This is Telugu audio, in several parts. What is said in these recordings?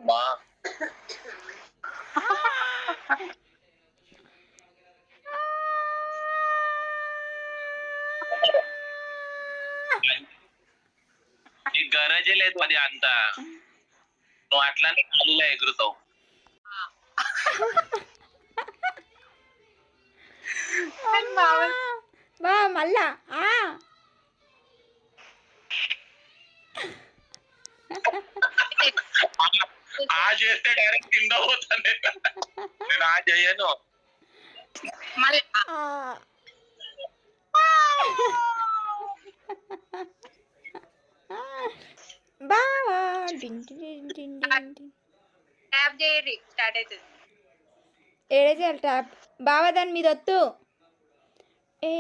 మా నీ గరజే లేదు అది అంత నువ్వు అట్లానే కాలులో ఎగురుతావు బా మళ్ళా ఆ చేస్తే డైరెక్ట్ కింద పోతాను నేను ఆ చేయను బావా ఏడే చేయాలి ట్యాప్ బావా దాని మీద వత్తు ఏ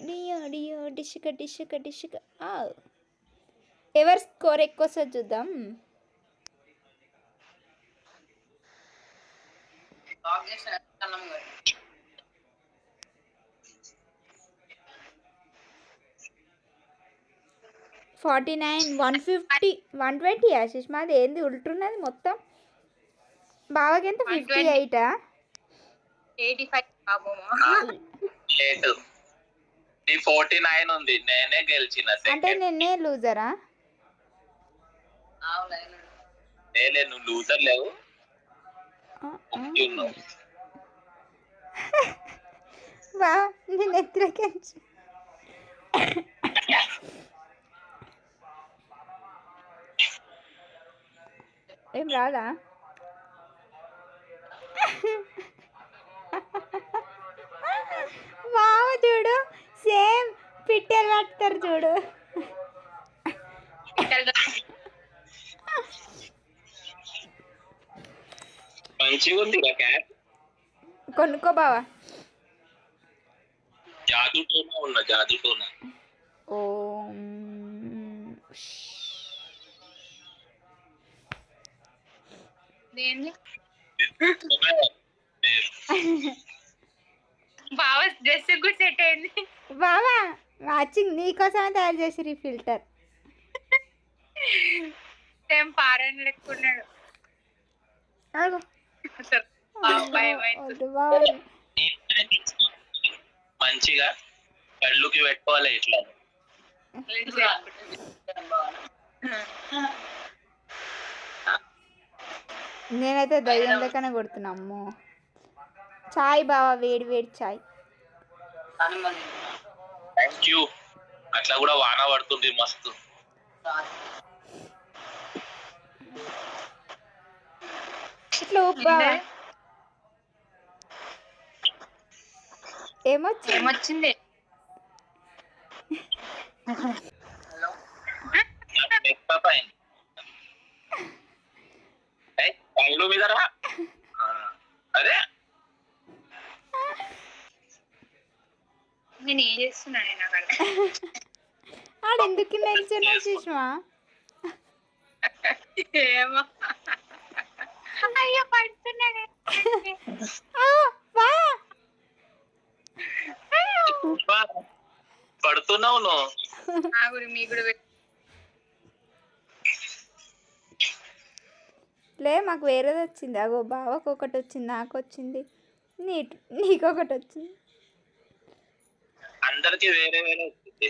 డియో డియో డిషిక డిషిక డిషిక ఎవరి స్కోర్ ఎక్కువ వస్తుంది చూద్దాం 49 150 120 ఆశిష్ మాది ఏంది ఉల్టున్నది మొత్తం బావకి ఎంత 58 లేదు 49 ఉంది నేనే గెలిచిన అంటే నేనే లూజరా నువ్వు లూజర్ లేవు బా నేను ఎత్తులకించు ఏం రాదా బావ చూడు సేమ్ పిట్టెలు పడతారు చూడు మంచిగా ఉంది కొనుక్కో బావా జాదుటోనా ఉన్నా జాదుటోనా ఓం బావా డ్రెస్ కూడా సెట్ అయింది బావా వాచింగ్ నీకోసమే తయారు చేసిరు ఈ ఫిల్టర్ సేమ్ పారాయణ లెక్కున్నాడు మంచిగా కళ్ళుకి పెట్టుకోవాలి ఇట్లా నేనైతే దయ్యం లెక్కనే కొడుతున్నా అమ్మో చాయ్ బావా వేడి వేడి చాయ్ థ్యాంక్ యూ అట్లా కూడా వాన పడుతుంది మస్తు ఇట్లా బావా ఏమొచ్చింది కళ్ళు మీద రా అదే నేను ఏం చేస్తున్నాను నాకు ఆడెందుకు నిల్చున్నా సుష్మా ఏమో అయ్యో పడుతున్నాను పడుతున్నావు నువ్వు మీ కూడా లే మాకు వేరేది వచ్చింది అగో బావకు ఒకటి వచ్చింది నాకు వచ్చింది నీకొకటి వచ్చింది అందరికి వేరే వేరే వచ్చింది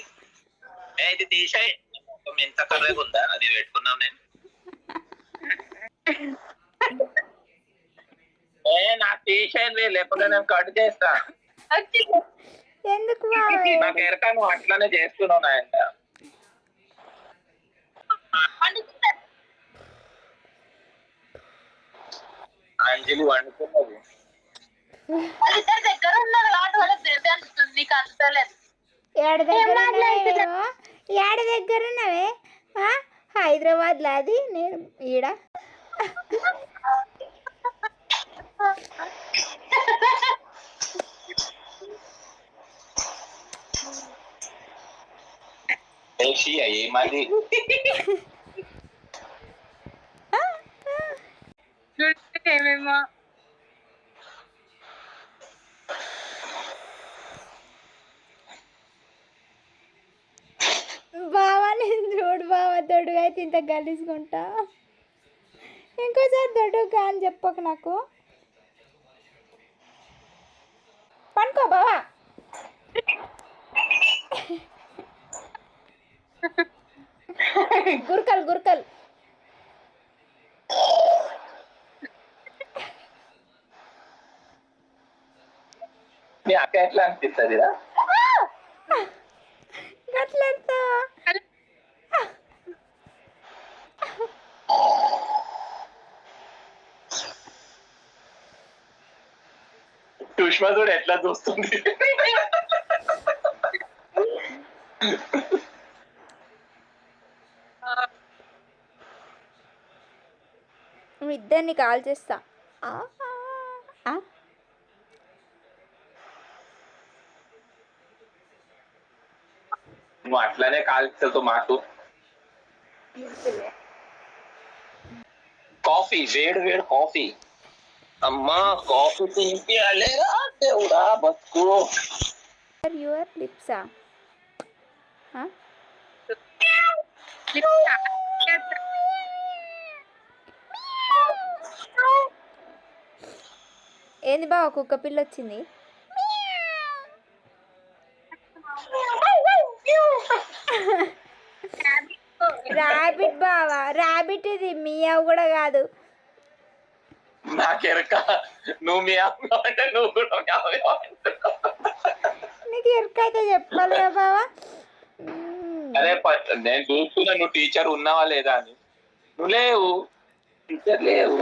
ఇది తీసాయి ఎంత కర్రగా ఉందా అది పెట్టుకున్నాం నేను నాకు తీసేయండి లేకపోతే నేను కట్ చేస్తా ఎందుకు నాకు ఎరక నువ్వు అట్లానే చేస్తున్నావు నాయంట అంజలి వండుకున్నది దగ్గర ఉన్నారు నీకు అంతలేదు ఏడ దగ్గర ఉన్నవే హైదరాబాద్ లో అది నేను ఈడ ఏమది ఏమేమో బావా నేను చూడు బావా తొడుగు అయితే ఇంత గలీసుకుంటా ఇంకోసారి దొడ్డుగా అని చెప్పకు నాకు. పనుకో బావా. గురకలు గురకలు. మీ అక్క ఎట్లా అనిపిస్తుంది గట్లంతా సుష్మా చూడు ఎట్లా చూస్తుంది. నువ్వు ఇద్దరిని కాల్ చేస్తా. నువ్వు అట్లానే కాల్చుతో మాకు. కాఫీ వేడు వేడు కాఫీ. అమ్మా కాఫీ తినిపియాలేరా దేవుడా బతుకు. యువర్ లిప్సా ఏంది బావ కుక్క పిల్ల వచ్చింది. ర్యాబిట్ బావా, ర్యాబిట్ ఇది మియావ్ కూడా కాదు. నాకెరక నువ్వు మీ అమ్మ అంటే నువ్వు కూడా నీకు ఎరకైతే చెప్పాలి కదా బావా. అదే నేను చూస్తున్నా నువ్వు టీచర్ ఉన్నావా లేదా అని. నువ్వు లేవు, టీచర్ లేవు.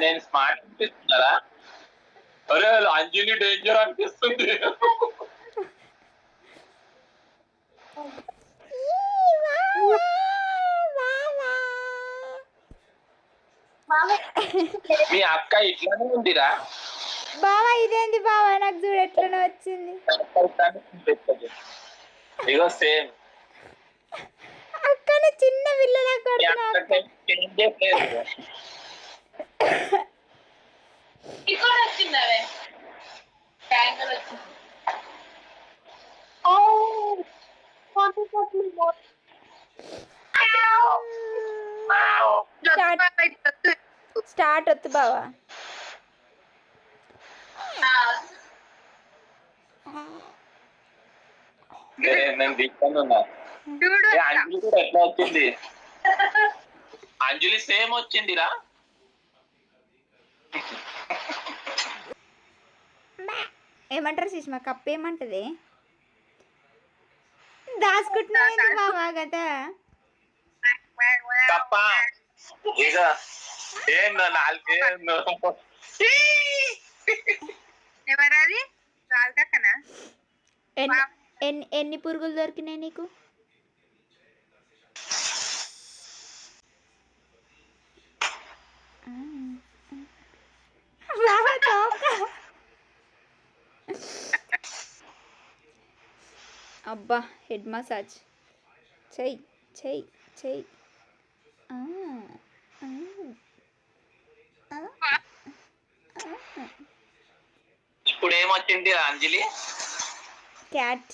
నేను స్మార్ట్ అనిపిస్తున్నారా? అరే అంజలి డేంజర్ అనిపిస్తుంది. మీ అక్క ఇట్లానే ఉందిరా బావా. ఇదేంది బావా, నాకు చూడు ఎట్లనే వచ్చింది. ఇగో సేమ్ అక్కని చిన్న పిల్లలా వచ్చింది. స్టార్ట్ వద్దు బావా. నేను దిక్కున్నా ఉన్నా. అంజలి కూడా ఎట్లా వచ్చింది? అంజలి సేమ్ వచ్చిందిరా. ఏమంటారు సుష్మా? కప్పు ఏమంటది? దాచుకుంటున్నావు బావా కదా. తప్ప ఇక ఏం నాలుగే ఎవరది? రాజకక్కనా? ఎన్ని పురుగులు దొరికినాయి నీకు? అబ్బా హెడ్ మసాజ్ చెయ్యి చెయ్యి చెయ్యి. ఇప్పుడు ఏమొచ్చింది అంజలి? క్యాట్.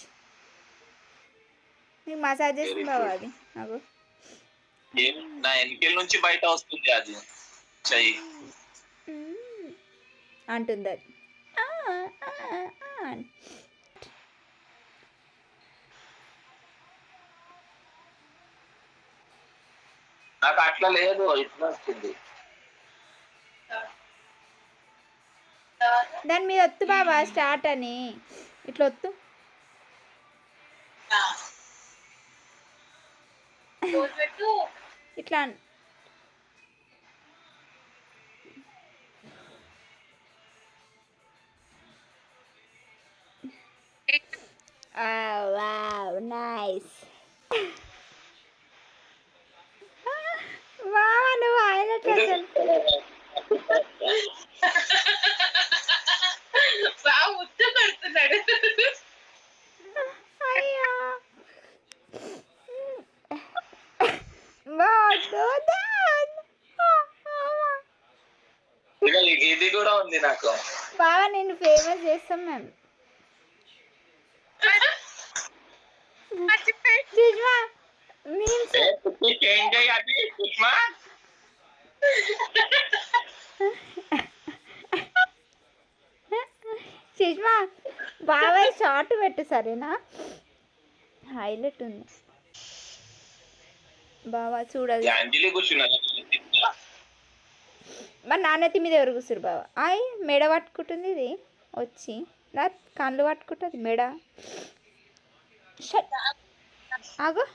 నీకు మసాజ్ చేస్తుంది బాబా అది. నాకు నా ఎన్నికల నుంచి బయట వస్తుంది అది చెయ్యి అంటుంది అది. నాకు అట్లా లేదు, ఇట్లా వస్తుంది. దాని మీద ఒత్తు బాబా స్టార్ట్ అని. ఇట్లా ఒత్తు. ఇట్లా వావ్ నైస్. వావ్ నువ్వు హైలైట్ అసలు. ముద్దు పెడుతున్నాడు. అయ్యో ఇది కూడా ఉంది నాకు. బాగా నేను ఫేమస్ చేస్తాం మేము. సుష్మా ఏం చేయాలి సుష్మా? సుష్మా బాబాయ్ షార్ట్ పెట్టు సరేనా, హైలైట్ ఉంది బావా చూడాలి. అంజలి కూర్చున్నది. మరి నాన్నెత్తి మీద ఎవరు కూర్చురు బావా? అయ్ మెడ పట్టుకుంటుంది ఇది వచ్చి, నా కళ్ళు పట్టుకుంటుంది మెడ. షట్ ఆగో.